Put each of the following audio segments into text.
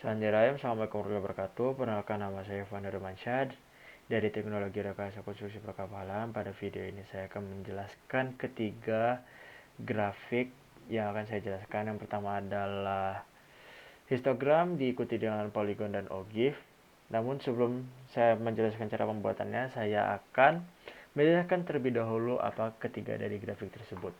Bismillahirrahmanirrahim. Assalamualaikum warahmatullahi wabarakatuh. Perkenalkan, nama saya Fanda Romansyad dari Teknologi Rekayasa Konstruksi Perkapalan. Pada video ini saya akan menjelaskan ketiga grafik yang akan saya jelaskan. Yang pertama adalah histogram diikuti dengan poligon dan ogif. Namun sebelum saya menjelaskan cara pembuatannya, saya akan menjelaskan terlebih dahulu apa ketiga dari grafik tersebut.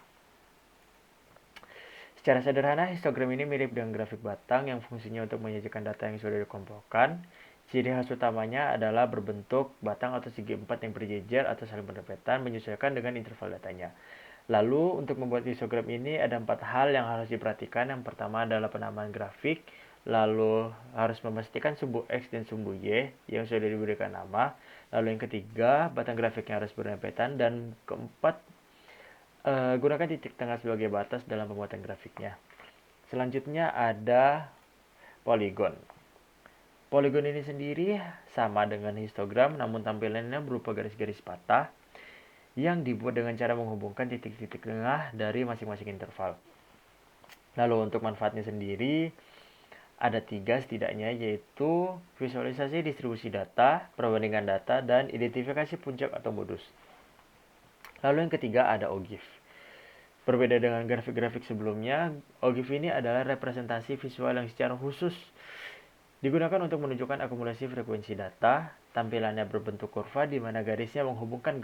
Secara sederhana, histogram ini mirip dengan grafik batang yang fungsinya untuk menyajikan data yang sudah dikelompokkan. Ciri khas utamanya adalah berbentuk batang atau segi empat yang berjejer atau saling berdempetan menyesuaikan dengan interval datanya. Lalu, untuk membuat histogram ini ada 4 hal yang harus diperhatikan. Yang pertama adalah penamaan grafik, lalu harus memastikan sumbu X dan sumbu Y yang sudah diberikan nama. Lalu yang ketiga, batang grafiknya harus berdempetan, dan keempat, gunakan titik tengah sebagai batas dalam pembuatan grafiknya. Selanjutnya ada poligon. Poligon ini sendiri sama dengan histogram, namun tampilannya berupa garis-garis patah yang dibuat dengan cara menghubungkan titik-titik tengah dari masing-masing interval. Lalu untuk manfaatnya sendiri, ada 3 setidaknya, yaitu visualisasi distribusi data, perbandingan data, dan identifikasi puncak atau modus. Lalu yang ketiga ada ogif. Berbeda dengan grafik-grafik sebelumnya, ogif ini adalah representasi visual yang secara khusus digunakan untuk menunjukkan akumulasi frekuensi data. Tampilannya berbentuk kurva di mana garisnya menghubungkan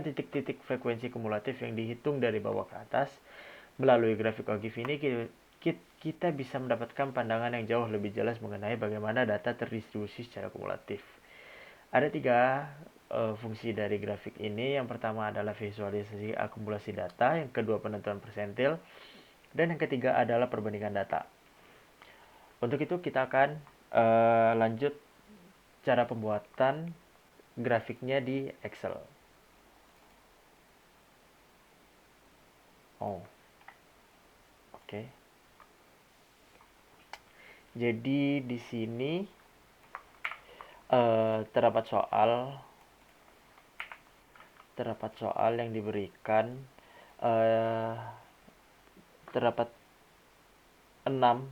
titik-titik frekuensi kumulatif yang dihitung dari bawah ke atas. Melalui grafik ogif ini kita bisa mendapatkan pandangan yang jauh lebih jelas mengenai bagaimana data terdistribusi secara kumulatif. Ada 3 fungsi dari grafik ini. Yang pertama adalah visualisasi akumulasi data, yang kedua penentuan persentil, dan yang ketiga adalah perbandingan data. Untuk itu kita akan lanjut cara pembuatan grafiknya di Excel. Oke. Jadi di sini terdapat soal yang diberikan, terdapat 6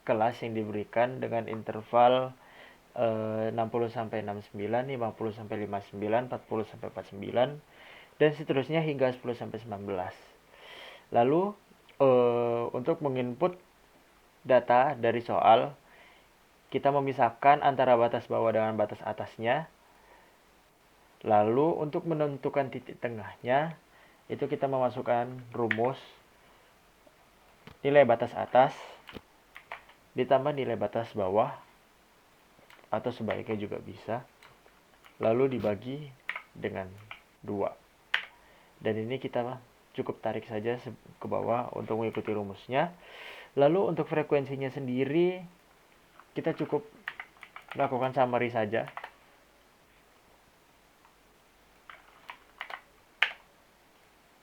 kelas yang diberikan dengan interval 60 sampai 69, 50 sampai 59, 40 sampai 49, dan seterusnya hingga 10 sampai 19. Lalu untuk menginput data dari soal, kita memisahkan antara batas bawah dengan batas atasnya. Lalu untuk menentukan titik tengahnya, itu kita memasukkan rumus nilai batas atas ditambah nilai batas bawah, atau sebaliknya juga bisa, lalu dibagi dengan 2. Dan ini kita cukup tarik saja ke bawah untuk mengikuti rumusnya. Lalu untuk frekuensinya sendiri, kita cukup melakukan summary saja.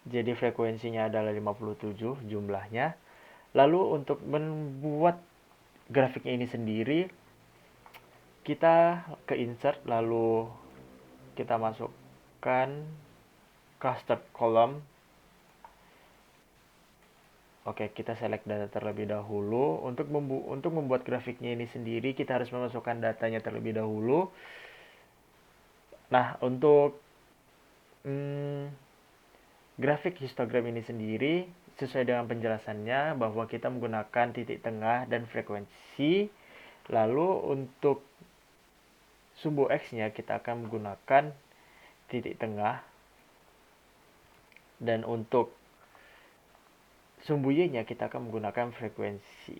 Jadi frekuensinya adalah 57 jumlahnya. Lalu untuk membuat grafiknya ini sendiri, kita ke insert, lalu kita masukkan cluster column. Oke, kita select data terlebih dahulu. Untuk membuat grafiknya ini sendiri, kita harus memasukkan datanya terlebih dahulu. Nah, untuk grafik histogram ini sendiri, sesuai dengan penjelasannya bahwa kita menggunakan titik tengah dan frekuensi. Lalu untuk sumbu X-nya kita akan menggunakan titik tengah, dan untuk sumbu Y-nya kita akan menggunakan frekuensi.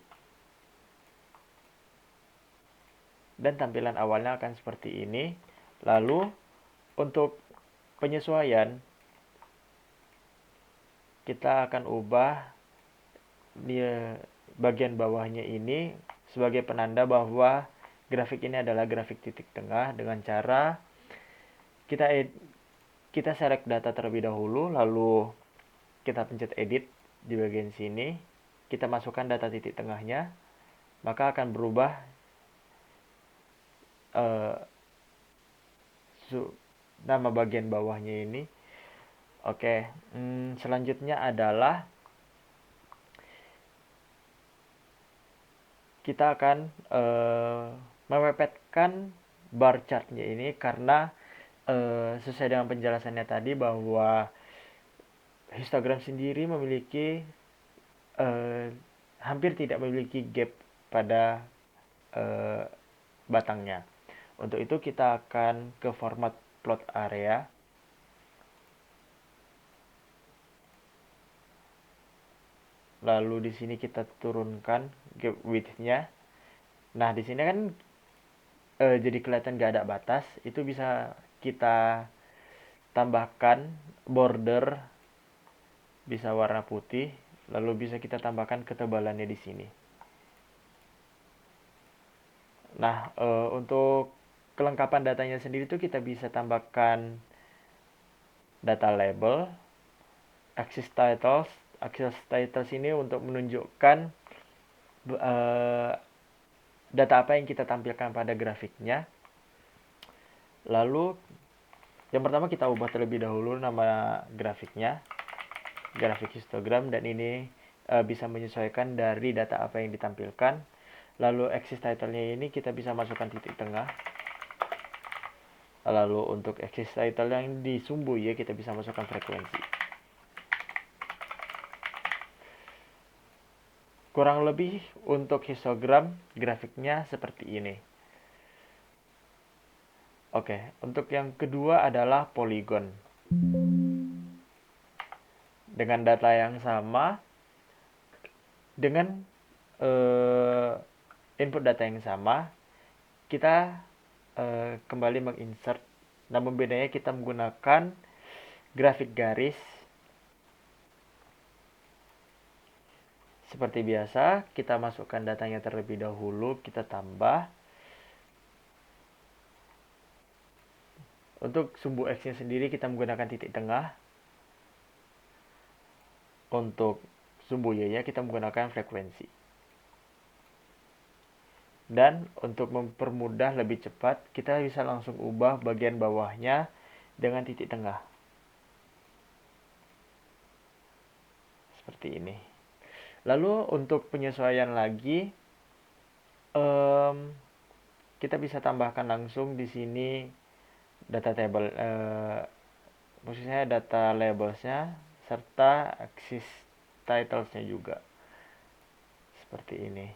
Dan tampilan awalnya akan seperti ini. Lalu untuk penyesuaian, kita akan ubah di bagian bawahnya ini sebagai penanda bahwa grafik ini adalah grafik titik tengah, dengan cara kita select data terlebih dahulu, lalu kita pencet edit di bagian sini, kita masukkan data titik tengahnya, maka akan berubah nama bagian bawahnya ini. Oke, selanjutnya adalah kita akan memepetkan bar chartnya ini karena sesuai dengan penjelasannya tadi bahwa histogram sendiri memiliki hampir tidak memiliki gap pada batangnya. Untuk itu kita akan ke format plot area. Lalu di sini kita turunkan gap width-nya. Nah, di sini kan jadi kelihatan gak ada batas. Itu bisa kita tambahkan border, bisa warna putih, lalu bisa kita tambahkan ketebalannya di sini. Nah, untuk kelengkapan datanya sendiri itu kita bisa tambahkan data label, axis titles. Axis titles ini untuk menunjukkan data apa yang kita tampilkan pada grafiknya. Lalu yang pertama kita ubah terlebih dahulu nama grafiknya, grafik histogram, dan ini bisa menyesuaikan dari data apa yang ditampilkan. Lalu axis title-nya ini kita bisa masukkan titik tengah. Lalu untuk axis title yang di sumbu ya kita bisa masukkan frekuensi. Kurang lebih untuk histogram grafiknya seperti ini. Oke, untuk yang kedua adalah polygon. Dengan data yang sama, dengan input data yang sama, kita kembali menginsert. Namun bedanya kita menggunakan grafik garis. Seperti biasa, kita masukkan datanya terlebih dahulu, kita tambah. Untuk sumbu X-nya sendiri kita menggunakan titik tengah. Untuk sumbu Y-nya kita menggunakan frekuensi. Dan untuk mempermudah lebih cepat, kita bisa langsung ubah bagian bawahnya dengan titik tengah. Seperti ini. Lalu untuk penyesuaian lagi, kita bisa tambahkan langsung di sini data table, maksudnya data labelsnya serta axis titlesnya juga. Seperti ini.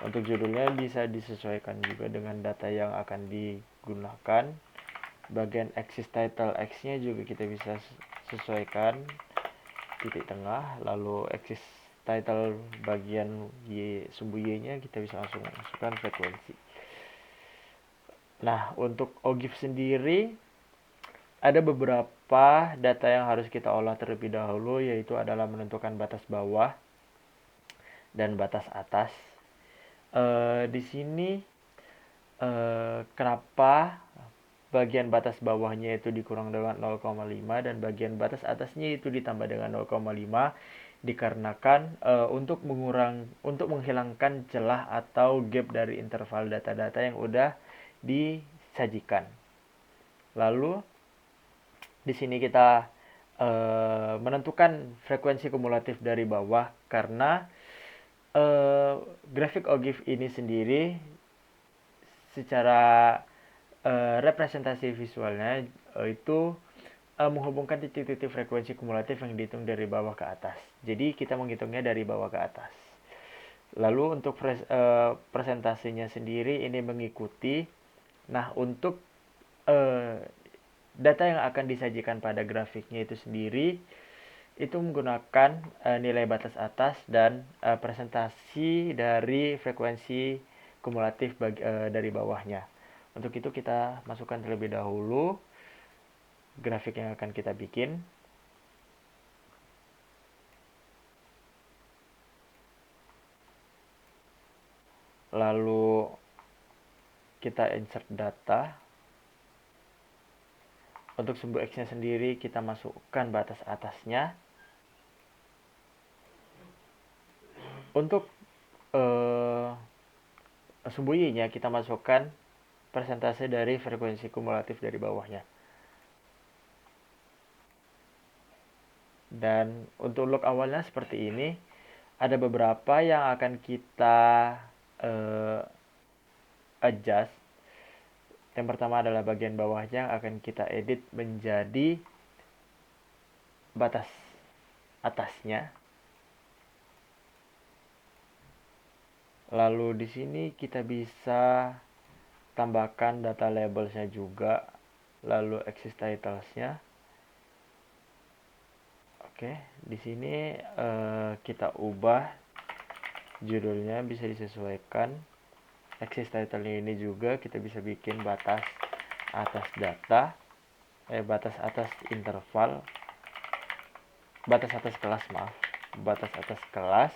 Untuk judulnya bisa disesuaikan juga dengan data yang akan digunakan. Bagian axis title X-nya juga kita bisa sesuaikan titik tengah. Lalu axis title bagian Y, sumbu Y-nya kita bisa langsung masukkan frekuensi. Nah, untuk OGIF sendiri ada beberapa data yang harus kita olah terlebih dahulu, yaitu adalah menentukan batas bawah dan batas atas. Di sini kenapa bagian batas bawahnya itu dikurang dengan 0,5 dan bagian batas atasnya itu ditambah dengan 0,5 dikarenakan untuk menghilangkan celah atau gap dari interval data-data yang udah disajikan. Lalu di sini kita menentukan frekuensi kumulatif dari bawah karena grafik OGIF ini sendiri secara representasi visualnya itu menghubungkan titik-titik frekuensi kumulatif yang dihitung dari bawah ke atas. Jadi kita menghitungnya dari bawah ke atas. Lalu untuk presentasinya sendiri ini mengikuti. Nah, untuk data yang akan disajikan pada grafiknya itu sendiri itu menggunakan nilai batas atas dan presentasi dari frekuensi kumulatif dari bawahnya. Untuk itu kita masukkan terlebih dahulu grafik yang akan kita bikin. Lalu kita insert data. Untuk sumbu X-nya sendiri kita masukkan batas atasnya. Untuk sumbu Y-nya kita masukkan persentase dari frekuensi kumulatif dari bawahnya. Dan untuk log awalnya seperti ini. ada beberapa yang akan kita adjust. Yang pertama adalah bagian bawahnya yang akan kita edit menjadi batas atasnya. Lalu di sini kita bisa tambahkan data labelsnya juga, lalu axis titlesnya. Oke, di sini kita ubah judulnya, bisa disesuaikan. Axis title ini juga kita bisa bikin batas atas data, batas atas interval, batas atas kelas, batas atas kelas.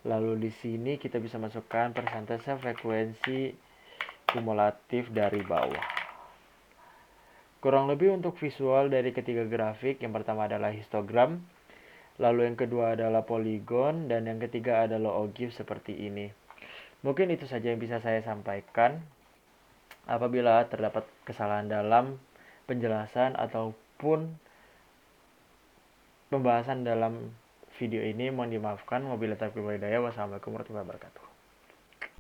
Lalu di sini kita bisa masukkan persentase frekuensi kumulatif dari bawah. Kurang lebih untuk visual dari ketiga grafik, yang pertama adalah histogram, lalu yang kedua adalah polygon, dan yang ketiga adalah OGIF seperti ini. Mungkin itu saja yang bisa saya sampaikan. Apabila terdapat kesalahan dalam penjelasan ataupun pembahasan dalam video ini, mohon dimaafkan. Wabillahi taufiq wal hidayah. Wassalamualaikum warahmatullahi wabarakatuh.